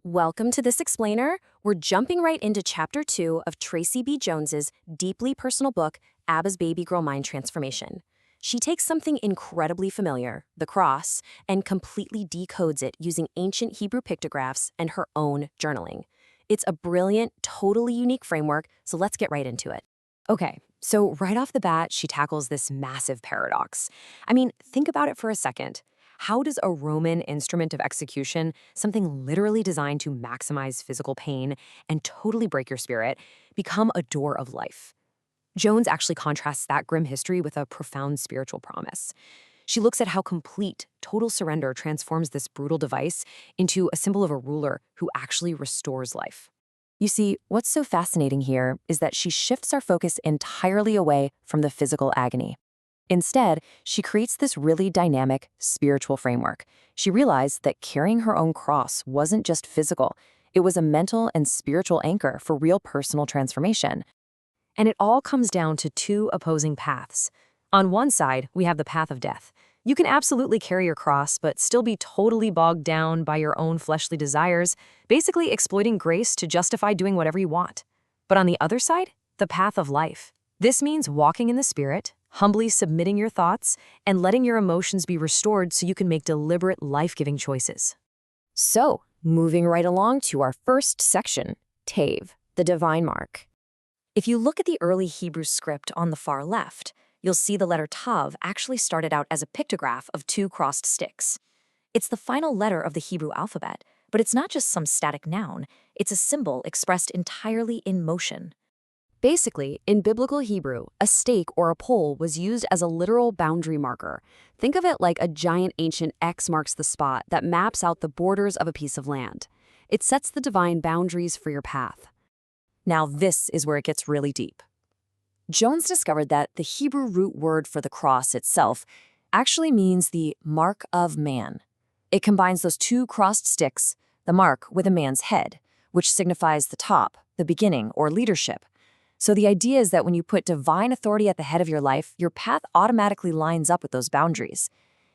Welcome to this explainer. We're jumping right into Chapter 2 of Tracy B. Jones's deeply personal book, Abba's Baby Girl Mind Transformation. She takes something incredibly familiar, the cross, and completely decodes it using ancient Hebrew pictographs and her own journaling. It's a brilliant, totally unique framework, so let's get right into it. Okay, so right off the bat, she tackles this massive paradox. Think about it for a second. How does a Roman instrument of execution, something literally designed to maximize physical pain and totally break your spirit, become a door of life? Jones actually contrasts that grim history with a profound spiritual promise. She looks at how complete, total surrender transforms this brutal device into a symbol of a ruler who actually restores life. You see, what's so fascinating here is that she shifts our focus entirely away from the physical agony. Instead, she creates this really dynamic, spiritual framework. She realized that carrying her own cross wasn't just physical, it was a mental and spiritual anchor for real personal transformation. And it all comes down to two opposing paths. On one side, we have the path of death. You can absolutely carry your cross, but still be totally bogged down by your own fleshly desires, basically exploiting grace to justify doing whatever you want. But on the other side, the path of life. This means walking in the Spirit, humbly submitting your thoughts, and letting your emotions be restored so you can make deliberate, life-giving choices. So, moving right along to our first section, Tav, the divine mark. If you look at the early Hebrew script on the far left, you'll see the letter Tav actually started out as a pictograph of two crossed sticks. It's the final letter of the Hebrew alphabet, but it's not just some static noun, it's a symbol expressed entirely in motion. Basically, in biblical Hebrew, a stake or a pole was used as a literal boundary marker. Think of it like a giant ancient X marks the spot that maps out the borders of a piece of land. It sets the divine boundaries for your path. Now this is where it gets really deep. Jones discovered that the Hebrew root word for the cross itself actually means the mark of man. It combines those two crossed sticks, the mark with a man's head, which signifies the top, the beginning, or leadership. So the idea is that when you put divine authority at the head of your life, your path automatically lines up with those boundaries.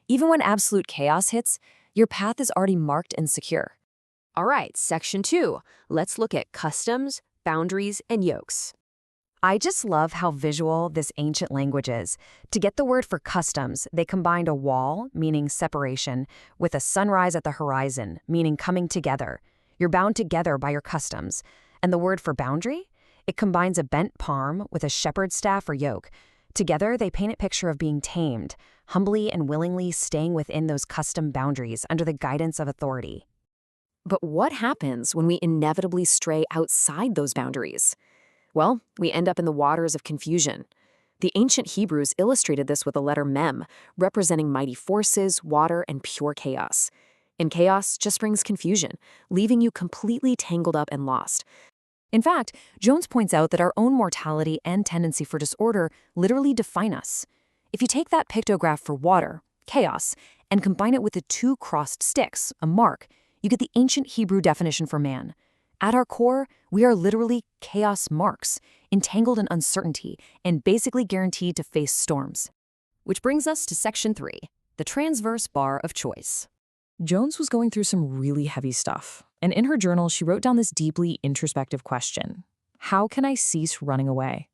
Even when absolute chaos hits, your path is already marked and secure. All right, section 2. Let's look at customs, boundaries, and yokes. I just love how visual this ancient language is. To get the word for customs, they combined a wall, meaning separation, with a sunrise at the horizon, meaning coming together. You're bound together by your customs. And the word for boundary? It combines a bent palm with a shepherd's staff or yoke. Together, they paint a picture of being tamed, humbly and willingly staying within those custom boundaries under the guidance of authority. But what happens when we inevitably stray outside those boundaries? Well, we end up in the waters of confusion. The ancient Hebrews illustrated this with the letter Mem, representing mighty forces, water, and pure chaos. And chaos just brings confusion, leaving you completely tangled up and lost. In fact, Jones points out that our own mortality and tendency for disorder literally define us. If you take that pictograph for water, chaos, and combine it with the two crossed sticks, a mark, you get the ancient Hebrew definition for man. At our core, we are literally chaos marks, entangled in uncertainty, and basically guaranteed to face storms. Which brings us to section 3, the transverse bar of choice. Jones was going through some really heavy stuff, and in her journal, she wrote down this deeply introspective question: how can I cease running away?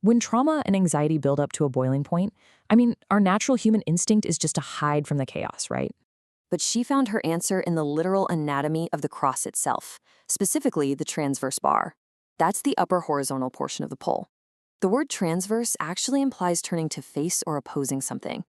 When trauma and anxiety build up to a boiling point, our natural human instinct is just to hide from the chaos, right? But she found her answer in the literal anatomy of the cross itself, specifically the transverse bar. That's the upper horizontal portion of the pole. The word transverse actually implies turning to face or opposing something.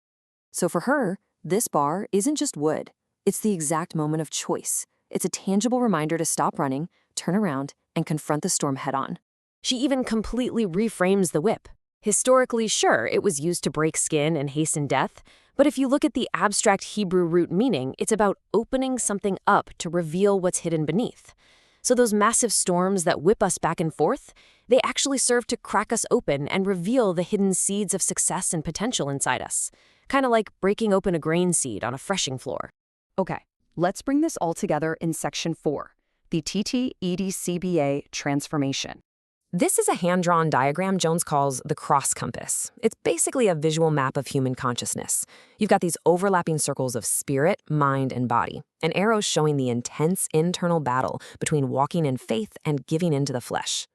So for her, this bar isn't just wood. It's the exact moment of choice. It's a tangible reminder to stop running, turn around, and confront the storm head-on. She even completely reframes the whip. Historically, sure, it was used to break skin and hasten death, but if you look at the abstract Hebrew root meaning, it's about opening something up to reveal what's hidden beneath. So those massive storms that whip us back and forth, they actually serve to crack us open and reveal the hidden seeds of success and potential inside us. Kind of like breaking open a grain seed on a threshing floor. Okay, let's bring this all together in section 4, the TTEDCBA transformation. This is a hand-drawn diagram Jones calls the cross compass. It's basically a visual map of human consciousness. You've got these overlapping circles of spirit, mind, and body, and arrows showing the intense internal battle between walking in faith and giving into the flesh.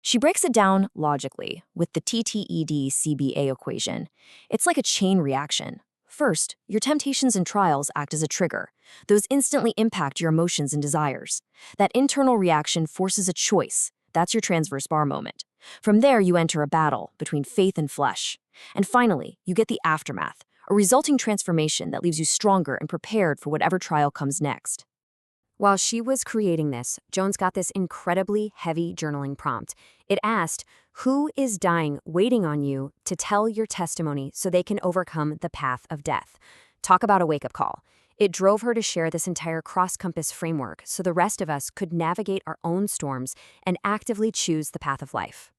She breaks it down logically with the TTED-CBA equation. It's like a chain reaction. First, your temptations and trials act as a trigger. Those instantly impact your emotions and desires. That internal reaction forces a choice. That's your transverse bar moment. From there, you enter a battle between faith and flesh. And finally, you get the aftermath, a resulting transformation that leaves you stronger and prepared for whatever trial comes next. While she was creating this, Jones got this incredibly heavy journaling prompt. It asked, "Who is dying waiting on you to tell your testimony so they can overcome the path of death?" Talk about a wake-up call. It drove her to share this entire cross-compass framework so the rest of us could navigate our own storms and actively choose the path of life.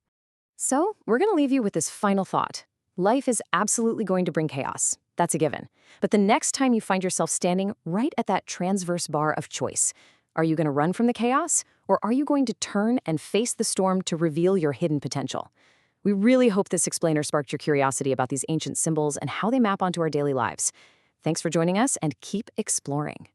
So, we're going to leave you with this final thought. Life is absolutely going to bring chaos. That's a given. But the next time you find yourself standing right at that transverse bar of choice, are you going to run from the chaos, or are you going to turn and face the storm to reveal your hidden potential? We really hope this explainer sparked your curiosity about these ancient symbols and how they map onto our daily lives. Thanks for joining us, and keep exploring.